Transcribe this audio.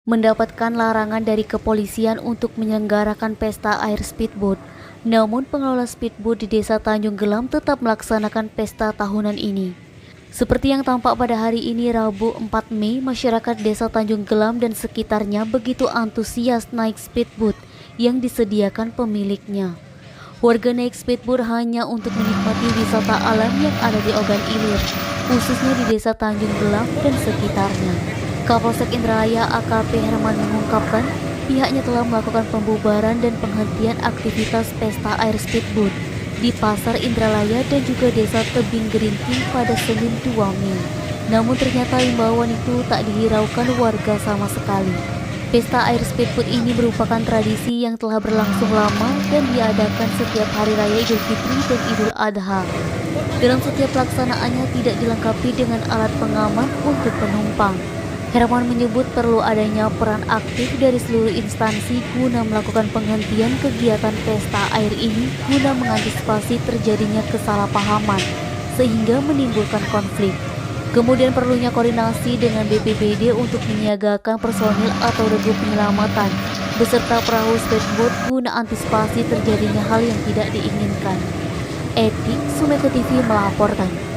mendapatkan larangan dari kepolisian untuk menyelenggarakan pesta air speedboat. Namun pengelola speedboat di Desa Tanjung Gelam tetap melaksanakan pesta tahunan ini. Seperti yang tampak pada hari ini Rabu 4 Mei, masyarakat Desa Tanjung Gelam dan sekitarnya begitu antusias naik speedboat yang disediakan pemiliknya. Warga naik speedboat hanya untuk menikmati wisata alam yang ada di Ogan Ilir, khususnya di Desa Tanjung Gelam dan sekitarnya. Kapolsek Indralaya AKP Herman mengungkapkan pihaknya telah melakukan pembubaran dan penghentian aktivitas pesta air speedboat di Pasar Indralaya dan juga Desa Tebing Gerinting pada Senin 2 Mei. Namun ternyata imbauan itu tak dihiraukan warga sama sekali. Pesta air speedboat ini merupakan tradisi yang telah berlangsung lama dan diadakan setiap hari raya Idul Fitri dan Idul Adha. Dalam setiap pelaksanaannya tidak dilengkapi dengan alat pengaman untuk penumpang. Herman menyebut perlu adanya peran aktif dari seluruh instansi guna melakukan penghentian kegiatan pesta air ini guna mengantisipasi terjadinya kesalahpahaman sehingga menimbulkan konflik. Kemudian perlunya koordinasi dengan BPBD untuk menyiagakan personil atau regu penyelamatan beserta perahu speedboat guna antisipasi terjadinya hal yang tidak diinginkan. Etik Sumeko TV melaporkan.